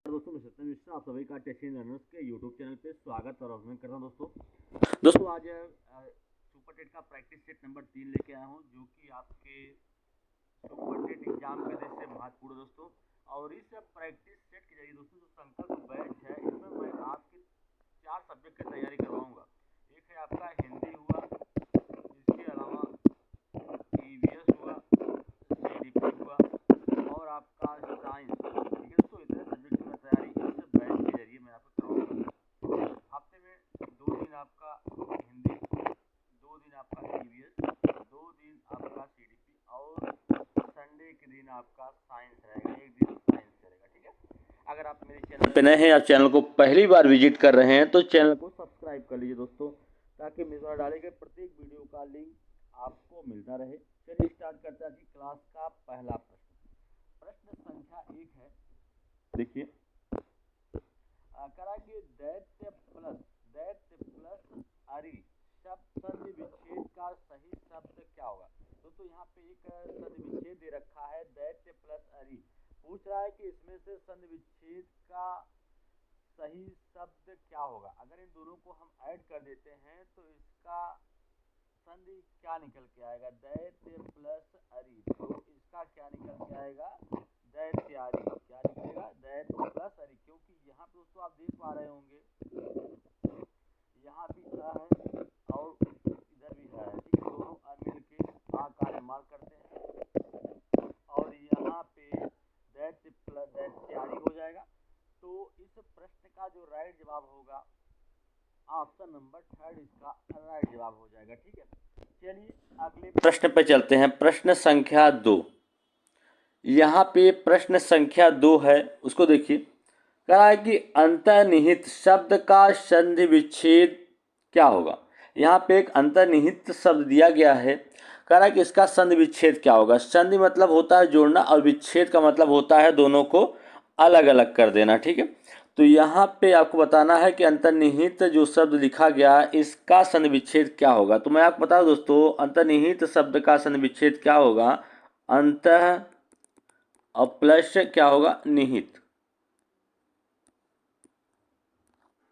दोस्तों मैं सत्यम मिश्रा आप सभी का टेस्ट लर्नर्स के यूट्यूब चैनल पे स्वागत और अभिनंदन करता हूँ। दोस्तों आज सुपर टेट का प्रैक्टिस सेट नंबर 3 लेके आया हूँ, जो कि आपके सुपर टेट एग्जाम के लिए से महत्वपूर्ण दोस्तों। और इस प्रैक्टिस सेट के जरिए दोस्तों जो संकल्प बैच है, इसमें मैं आपके 4 सब्जेक्ट की तैयारी करवाऊंगा। एक है आपका हिंदी हुआ, इसके अलावा ईवीएस हुआ, सीडीपी हुआ और आपका साइंस। ठीक है दोस्तों, इतने सब्जेक्ट की तैयारी इस बैच के जरिए मैं आपको करवाऊंगा। हफ्ते में 2 दिन आपका हिंदी, 2 दिन आपका ईवीएस, 2 दिन आपका सीडीपी और संडे के दिन आपका साइंस रहेगा, एक दिन साइंस चलेगा। ठीक है, अगर आप मेरे चैनल पे नए हैं, आप चैनल को पहली बार विजिट कर रहे हैं तो चैनल को सब्सक्राइब कर लीजिए दोस्तों, ताकि मेरे द्वारा डाले गए प्रत्येक वीडियो का लिंक आपको मिलता रहे। चलिए स्टार्ट करते हैं आज की क्लास का पहला प्रश्न। प्रश्न संख्या 1 है, देखिए करा कि दैत्य प्लस अरि शब्द संधि विच्छेद का सही शब्द क्या होगा। दोस्तों यहाँ पे एक संधि विच्छेद दे रखा है, दैत्य प्लस अरि। पूछ रहा है कि इसमें से संधि विच्छेद का सही शब्द क्या होगा। अगर इन दोनों को हम ऐड कर देते हैं तो इसका संधि क्या निकल के आएगा, दैत्य प्लस अरि। तो इसका क्या निकल के आएगा, दैत्यारि। क्या निकलेगा, दैत्य प्लस अरि। क्योंकि यहाँ पे दोस्तों आप देख पा रहे होंगे, यहाँ भी अ है और इधर भी है। ठीक है, दोनों अ मिल के आ का निर्माण करते हैं और यहाँ पे दैत्य प्लस दैत्यारि हो जाएगा। तो इस प्रश्न का जो राइट जवाब होगा ऑप्शन नंबर 3 इसका राइट जवाब हो जाएगा। ठीक है, चलिए अगले प्रश्न पे चलते हैं। प्रश्न संख्या 2, यहाँ पे प्रश्न संख्या 2 है, उसको देखिए। कहा है कि अंतर्निहित शब्द का संधि विच्छेद क्या होगा। यहाँ पे एक अंतर्निहित शब्द दिया गया है, कह रहा है कि इसका संधि विच्छेद क्या होगा। संधि मतलब होता है जोड़ना और विच्छेद का मतलब होता है दोनों को अलग अलग कर देना। ठीक है, तो यहाँ पे आपको बताना है कि अंतर्निहित जो शब्द लिखा गया इसका संधि विच्छेद क्या होगा। तो मैं आपको बता दूं दोस्तों, अंतर्निहित शब्द का संधि विच्छेद क्या होगा, अंतः और प्लस क्या होगा, निहित।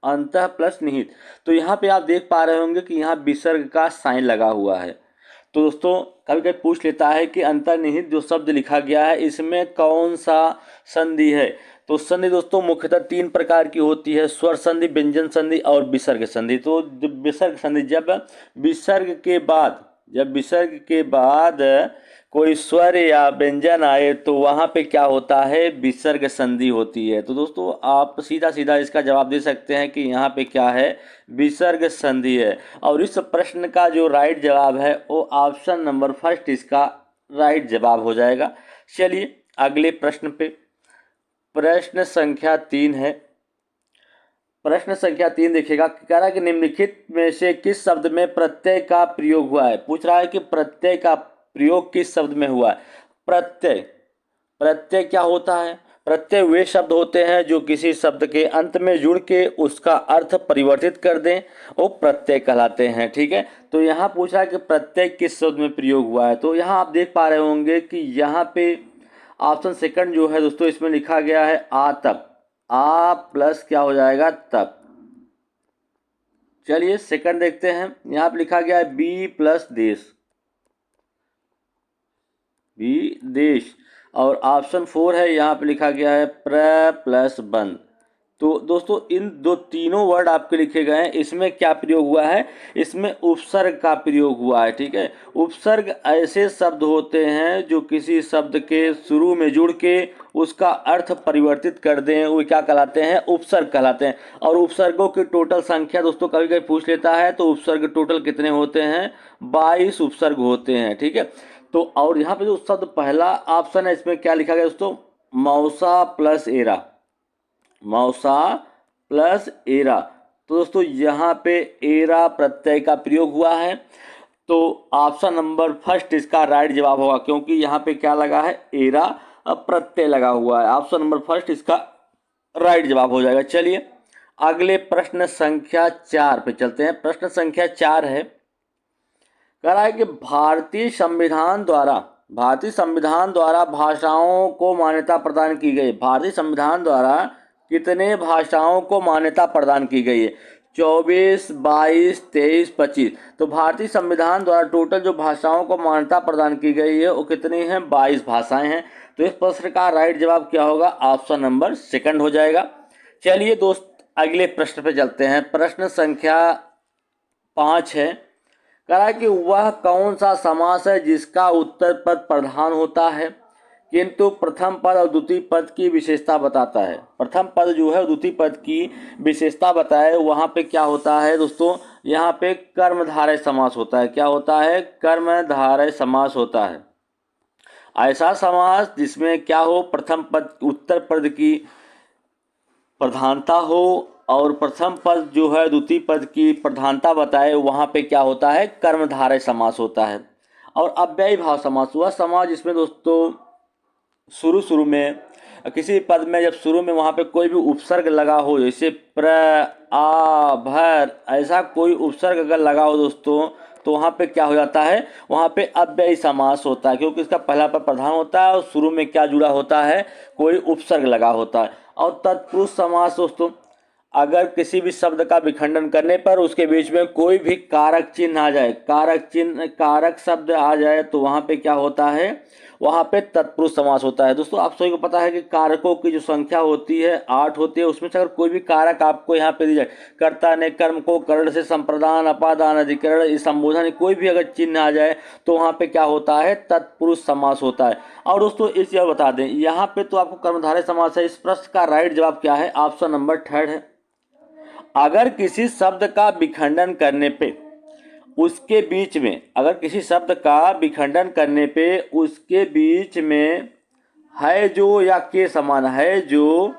अंतः प्लस निहित। तो यहाँ पे आप देख पा रहे होंगे कि यहाँ विसर्ग का साइन लगा हुआ है। तो दोस्तों कभी कभी पूछ लेता है कि अंतर्निहित जो शब्द लिखा गया है इसमें कौन सा संधि है। तो संधि दोस्तों मुख्यतः 3 प्रकार की होती है, स्वर संधि, व्यंजन संधि और विसर्ग संधि। तो विसर्ग संधि जब विसर्ग के बाद कोई स्वर या व्यंजन आए तो वहाँ पे क्या होता है, विसर्ग संधि होती है। तो दोस्तों आप सीधा सीधा इसका जवाब दे सकते हैं कि यहाँ पे क्या है, विसर्ग संधि है। और इस प्रश्न का जो राइट जवाब है वो ऑप्शन नंबर 1 इसका राइट जवाब हो जाएगा। चलिए अगले प्रश्न पे, प्रश्न संख्या 3 है। प्रश्न संख्या 3 देखिएगा, कह रहा है कि निम्नलिखित में से किस शब्द में प्रत्यय का प्रयोग हुआ है। पूछ रहा है कि प्रत्यय का प्रयोग किस शब्द में हुआ है। प्रत्यय क्या होता है, प्रत्यय वे शब्द होते हैं जो किसी शब्द के अंत में जुड़ के उसका अर्थ परिवर्तित कर दें, वो प्रत्यय कहलाते हैं। ठीक है, तो यहाँ पूछा है कि प्रत्यय किस शब्द में प्रयोग हुआ है। तो यहाँ आप देख पा रहे होंगे कि यहाँ पे ऑप्शन सेकंड जो है दोस्तों, इसमें लिखा गया है आतप, आ प्लस क्या हो जाएगा, तप। चलिए सेकंड देखते हैं, यहाँ पे लिखा गया है बी प्लस देश, बी देश। और ऑप्शन 4 है, यहाँ पे लिखा गया है प्र प्लस बंद। तो दोस्तों इन तीनों वर्ड आपके लिखे गए हैं, इसमें क्या प्रयोग हुआ है, इसमें उपसर्ग का प्रयोग हुआ है। ठीक है, उपसर्ग ऐसे शब्द होते हैं जो किसी शब्द के शुरू में जुड़ के उसका अर्थ परिवर्तित कर दें, वो क्या कहलाते हैं, उपसर्ग कहलाते हैं। और उपसर्गों की टोटल संख्या दोस्तों कभी कभी पूछ लेता है, तो उपसर्ग टोटल कितने होते हैं, 22 उपसर्ग होते हैं। ठीक है, तो और यहाँ पे जो शब्द पहला ऑप्शन है इसमें क्या लिखा गया दोस्तों, मौसा प्लस एरा, मौसा प्लस एरा। तो दोस्तों यहाँ पे एरा प्रत्यय का प्रयोग हुआ है, तो ऑप्शन नंबर 1 इसका राइट जवाब होगा, क्योंकि यहाँ पे क्या लगा है, एरा प्रत्यय लगा हुआ है। ऑप्शन नंबर 1 इसका राइट जवाब हो जाएगा। चलिए अगले प्रश्न संख्या 4 पे चलते हैं। प्रश्न संख्या 4 है, कह रहा है कि भारतीय संविधान द्वारा भाषाओं को मान्यता प्रदान की गई। भारतीय संविधान द्वारा कितने भाषाओं को मान्यता प्रदान की गई है? 24, 22, 23, 25। तो भारतीय संविधान द्वारा टोटल जो भाषाओं को मान्यता प्रदान की गई है वो कितनी हैं? 22 भाषाएं हैं। तो इस प्रश्न का राइट जवाब क्या होगा? ऑप्शन नंबर सेकंड हो जाएगा। चलिए दोस्त अगले प्रश्न पे चलते हैं। प्रश्न संख्या 5 है। कह रहा है कि वह कौन सा समास है जिसका उत्तर पद प्रधान होता है किंतु प्रथम पद और द्वितीय पद की विशेषता बताता है? प्रथम पद जो है द्वितीय पद की विशेषता बताए, वहाँ पे क्या होता है दोस्तों? यहाँ पे कर्मधारय समास होता है। क्या होता है? कर्मधारय समास होता है। ऐसा समास जिसमें क्या हो? प्रथम पद उत्तर पद की प्रधानता हो और प्रथम पद जो है द्वितीय पद की प्रधानता बताए, वहाँ पे क्या होता है? कर्मधारय समास होता है। और अव्ययी भाव समास वह समास जिसमें दोस्तों शुरू में किसी पद में जब शुरू में वहाँ पे कोई भी उपसर्ग लगा हो, जैसे प्र, आ, भर, ऐसा कोई उपसर्ग अगर लगा हो दोस्तों, तो वहाँ पे क्या हो जाता है? वहाँ पे अव्ययी समास होता है, क्योंकि इसका पहला पद प्रधान होता है और शुरू में क्या जुड़ा होता है? कोई उपसर्ग लगा होता है। और तत्पुरुष समास दोस्तों, अगर किसी भी शब्द का विखंडन करने पर उसके बीच में कोई भी कारक चिन्ह आ जाए, कारक शब्द आ जाए, तो वहाँ पे क्या होता है? वहाँ पे तत्पुरुष समास होता है। दोस्तों आप सभी को पता है कि कारकों की जो संख्या होती है 8 होती है। उसमें से अगर कोई भी कारक आपको यहाँ पे दी जाए, कर्ता ने कर्म को करण से संप्रदान, अपादान, अधिकरण, इस संबोधन, कोई भी अगर चिन्ह आ जाए, तो वहाँ पे क्या होता है? तत्पुरुष समास होता है। और दोस्तों इस चीज़ बता दें, यहाँ पे तो आपको कर्मधारय समास है। इस प्रश्न का राइट जवाब क्या है? ऑप्शन नंबर थर्ड है। अगर किसी शब्द का विखंडन करने पे उसके बीच में, अगर किसी शब्द का विखंडन करने पे उसके बीच में है जो या के समान, है जो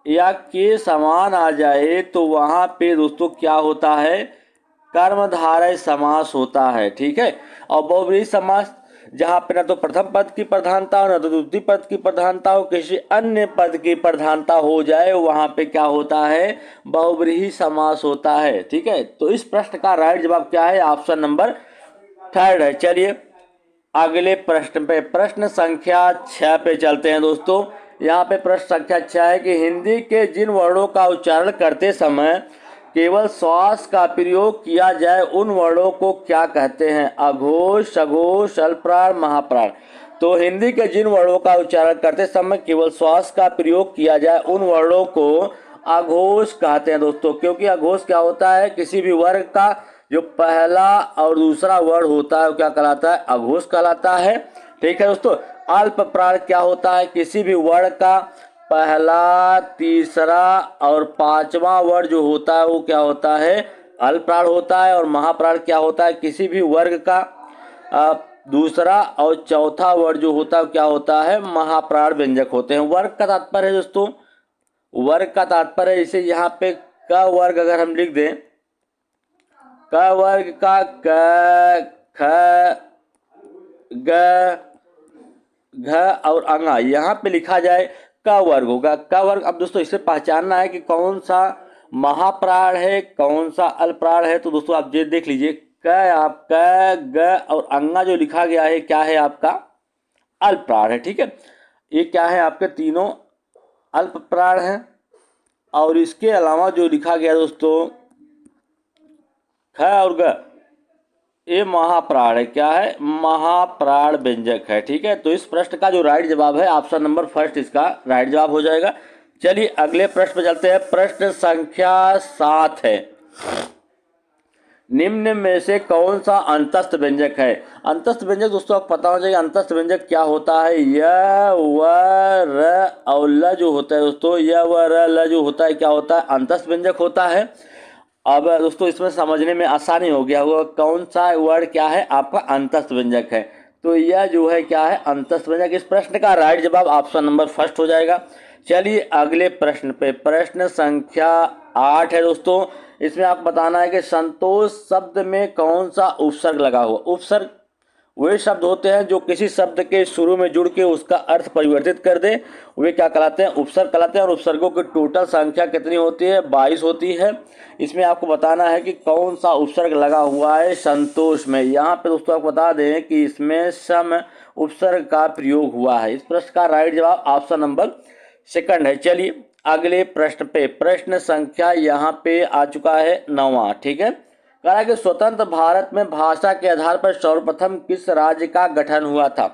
या के समान आ जाए, तो वहां पे दोस्तों क्या होता है? कर्मधारय समास होता है। ठीक है। और बहुब्रीहि समास जहाँ पे न तो प्रथम पद की प्रधानता हो, न तो द्वितीय पद की प्रधानता हो, किसी अन्य पद की प्रधानता हो जाए, वहां पे क्या होता है? बहुब्रीहि समास होता है। ठीक है। तो इस प्रश्न का राइट जवाब क्या है? ऑप्शन नंबर थर्ड है। चलिए अगले प्रश्न पे, प्रश्न संख्या 6 पे चलते हैं दोस्तों। यहाँ पे प्रश्न संख्या 6 है कि हिंदी के जिन वर्णों का उच्चारण करते समय केवल श्वास का प्रयोग किया जाए, उन वर्णों को क्या कहते हैं? अघोष, सघोष, अल्पप्राण, महाप्राण। तो हिंदी के जिन वर्णों का उच्चारण करते समय केवल श्वास का प्रयोग किया जाए, उन वर्णों को अघोष कहते हैं दोस्तों। क्योंकि अघोष क्या होता है? किसी भी वर्ग का जो पहला और दूसरा वर्ण होता है वो क्या कहलाता है? अघोष कहलाता है। ठीक है दोस्तों। अल्प प्राण क्या होता है? किसी भी वर्ण का पहला, तीसरा और पांचवा वर्ण जो होता है वो क्या होता है? अल्प प्राण होता है। और महाप्राण क्या होता है? किसी भी वर्ग का दूसरा और चौथा वर्ण जो होता है क्या होता है? महाप्राण व्यंजक होते हैं। वर्ग का तात्पर्य है दोस्तों, वर्ग का तात्पर्य जैसे यहाँ पे क वर्ग अगर हम लिख दें, क वर्ग का क, ख, ग, घ और अंगा, यहाँ पे लिखा जाए क वर्ग होगा। क वर्ग। अब दोस्तों इसे पहचानना है कि कौन सा महाप्राण है, कौन सा अल्पप्राण है। तो दोस्तों आप ये देख लीजिए, क आपका, ग और अंगा जो लिखा गया है क्या है? आपका अल्पप्राण है। ठीक है। ये क्या है? आपके तीनों अल्पप्राण है। और इसके अलावा जो लिखा गया दोस्तों ख और ग, ये महाप्राण है। क्या है? महाप्राण व्यंजक है। ठीक है। तो इस प्रश्न का जो राइट जवाब है ऑप्शन नंबर फर्स्ट इसका राइट जवाब हो जाएगा। चलिए अगले प्रश्न पे चलते हैं। प्रश्न संख्या 7 है। निम्न में से कौन सा अंतस्थ व्यंजक है? अंतस्थ व्यंजक दोस्तों आपको पता होना चाहिए अंतस्थ व्यंजक क्या होता है। य, व, र और ल जो होता है दोस्तों, य, व, र, ल जो होता है क्या होता है? अंतस्थ व्यंजक होता है। अब दोस्तों इसमें समझने में आसानी हो गया होगा कौन सा वर्ड क्या है? आपका अंतस्थ व्यंजक है। तो यह जो है क्या है? अंतस्थ व्यंजक। इस प्रश्न का राइट जवाब ऑप्शन नंबर फर्स्ट हो जाएगा। चलिए अगले प्रश्न पे, प्रश्न संख्या 8 है दोस्तों। इसमें आपको बताना है कि संतोष शब्द में कौन सा उपसर्ग लगा हुआ? उपसर्ग वे शब्द होते हैं जो किसी शब्द के शुरू में जुड़ के उसका अर्थ परिवर्तित कर दे, वे क्या कहलाते हैं? उपसर्ग कहलाते हैं। और उपसर्गों की टोटल संख्या कितनी होती है? 22 होती है। इसमें आपको बताना है कि कौन सा उपसर्ग लगा हुआ है संतोष में। यहाँ पे दोस्तों आपको बता दें कि इसमें सम उपसर्ग का प्रयोग हुआ है। इस प्रश्न का राइट जवाब ऑप्शन नंबर सेकंड है। चलिए अगले प्रश्न पे, प्रश्न संख्या यहाँ पे आ चुका है 9वां। ठीक है, कह रहा है कि स्वतंत्र भारत में भाषा के आधार पर सर्वप्रथम किस राज्य का गठन हुआ था।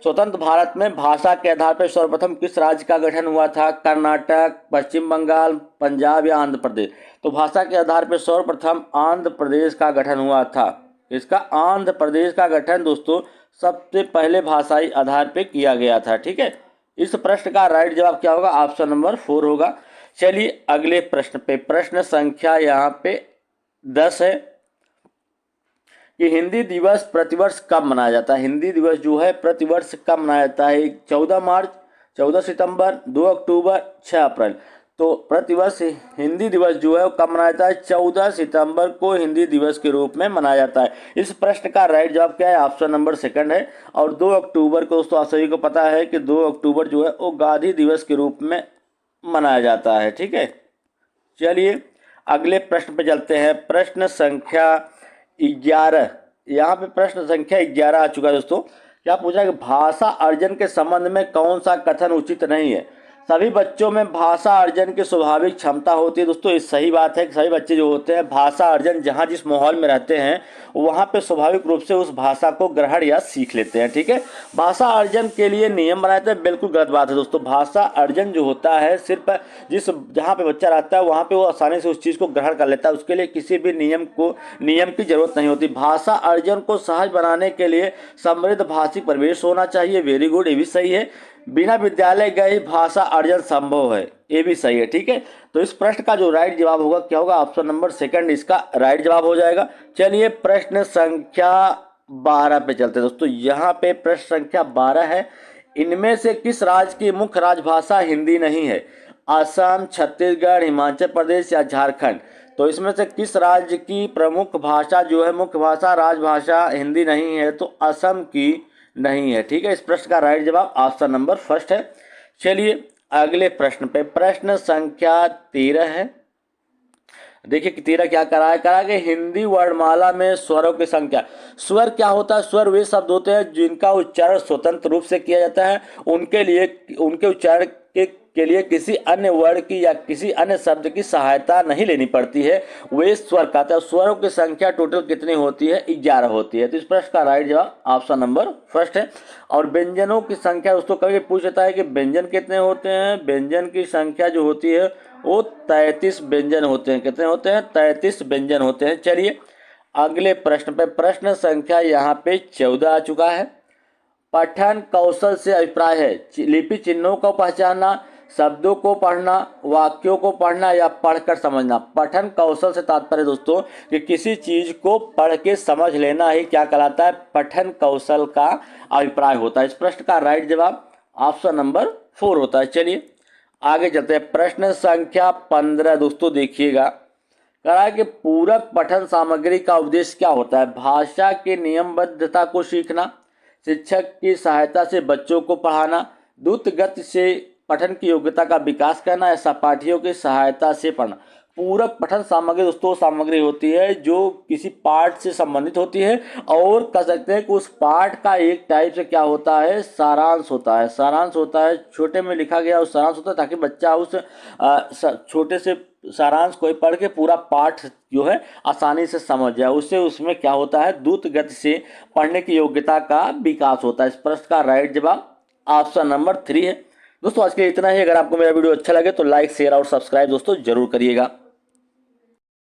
स्वतंत्र भारत में भाषा के आधार पर सर्वप्रथम किस राज्य का गठन हुआ था। कर्नाटक, पश्चिम बंगाल, पंजाब या आंध्र प्रदेश। तो भाषा के आधार पर सर्वप्रथम आंध्र प्रदेश का गठन हुआ था। इसका आंध्र प्रदेश का गठन दोस्तों सबसे पहले भाषाई आधार पर किया गया था। ठीक है, इस प्रश्न का राइट जवाब क्या होगा, ऑप्शन नंबर 4 होगा। चलिए अगले प्रश्न पे, प्रश्न संख्या यहाँ पे 10 है कि हिंदी दिवस प्रतिवर्ष कब मनाया जाता है। हिंदी दिवस जो है प्रतिवर्ष कब मनाया जाता है। 14 मार्च, 14 सितंबर, 2 अक्टूबर, 6 अप्रैल। तो प्रतिवर्ष हिंदी दिवस जो है वो कब मनाया जाता है, 14 सितंबर को हिंदी दिवस के रूप में मनाया जाता है। इस प्रश्न का राइट जवाब क्या है, ऑप्शन नंबर सेकंड है। और 2 अक्टूबर को दोस्तों आप सभी को पता है कि 2 अक्टूबर जो है वो गांधी दिवस के रूप में मनाया जाता है। ठीक है, चलिए अगले प्रश्न पे चलते हैं। प्रश्न संख्या 11, यहाँ पे प्रश्न संख्या 11 आ चुका है दोस्तों। क्या पूछा है कि भाषा अर्जन के संबंध में कौन सा कथन उचित नहीं है। सभी बच्चों में भाषा अर्जन की स्वाभाविक क्षमता होती है। दोस्तों ये सही बात है कि सभी बच्चे जो होते हैं भाषा अर्जन जहाँ जिस माहौल में रहते हैं वहाँ पे स्वाभाविक रूप से उस भाषा को ग्रहण या सीख लेते हैं। ठीक है, भाषा अर्जन के लिए नियम बनाए थे, बिल्कुल गलत बात है दोस्तों। भाषा अर्जन जो होता है सिर्फ जहाँ पे बच्चा रहता है वहाँ पे वो आसानी से उस चीज़ को ग्रहण कर लेता है, उसके लिए किसी भी नियम की जरूरत नहीं होती। भाषा अर्जन को सहज बनाने के लिए समृद्ध भाषिक परिवेश होना चाहिए। वेरी गुड, ये भी सही है। बिना विद्यालय गए भाषा अर्जन संभव है, ये भी सही है। ठीक है, तो इस प्रश्न का जो राइट जवाब होगा क्या होगा, ऑप्शन नंबर सेकंड इसका राइट जवाब हो जाएगा। चलिए प्रश्न संख्या 12 पे चलते हैं दोस्तों। यहाँ पे प्रश्न संख्या 12 है, इनमें से किस राज्य की मुख्य राजभाषा हिंदी नहीं है। असम, छत्तीसगढ़, हिमाचल प्रदेश या झारखंड। तो इसमें से किस राज्य की प्रमुख भाषा जो है, मुख्य भाषा राजभाषा हिंदी नहीं है, तो असम की नहीं है। ठीक है, इस प्रश्न का राइट जवाब ऑप्शन नंबर फर्स्ट है। चलिए अगले प्रश्न पे, प्रश्न संख्या 13 है। देखिए कि 13 क्या करा है कि हिंदी वर्णमाला में स्वरों की संख्या। स्वर क्या होता है, स्वर वे शब्द होते हैं जिनका उच्चारण स्वतंत्र रूप से किया जाता है। उनके उच्चारण के लिए किसी अन्य वर्ण की या किसी अन्य शब्द की सहायता नहीं लेनी पड़ती है, वे स्वर कहते हैं। स्वरों की संख्या टोटल कितनी होती है, 11 होती है। तो इस प्रश्न का राइट जवाब ऑप्शन नंबर फर्स्ट है। और व्यंजनों की संख्या दोस्तों कभी पूछ लेता है कि व्यंजन कितने होते हैं। व्यंजन की संख्या जो होती है वो 33 व्यंजन होते हैं। कितने होते हैं, 33 व्यंजन होते हैं। चलिए अगले प्रश्न पे, प्रश्न संख्या यहाँ पे 14 आ चुका है। पठन कौशल से अभिप्राय है लिपि चिन्हों को पहचानना, शब्दों को पढ़ना, वाक्यों को पढ़ना या पढ़कर समझना। पठन कौशल से तात्पर्य दोस्तों कि किसी चीज को पढ़ के समझ लेना ही क्या कहलाता है, पठन कौशल का अभिप्राय होता है। इस प्रश्न का राइट जवाब ऑप्शन नंबर 4 होता है। चलिए आगे चलते हैं। प्रश्न संख्या 15 दोस्तों देखिएगा, कह रहा है कि पूरक पठन सामग्री का उद्देश्य क्या होता है। भाषा के नियमबद्धता को सीखना, शिक्षक की सहायता से बच्चों को पढ़ाना, द्रुत गति से पठन की योग्यता का विकास करना या सहपाठियों की सहायता से पढ़ना। पूरक पठन सामग्री दोस्तों सामग्री होती है जो किसी पाठ से संबंधित होती है और कह सकते हैं कि उस पाठ का एक टाइप से क्या होता है, सारांश होता है। सारांश होता है, छोटे में लिखा गया उस सारांश होता है ताकि बच्चा उस छोटे से सारांश को पढ़ के पूरा पाठ जो है आसानी से समझ जाए। उससे उसमें क्या होता है, द्रुत गति से पढ़ने की योग्यता का विकास होता है। इस प्रश्न का राइट जवाब ऑप्शन नंबर 3 है। दोस्तों आज के लिए इतना ही। अगर आपको मेरा वीडियो अच्छा लगे तो लाइक, शेयर और सब्सक्राइब दोस्तों जरूर करिएगा।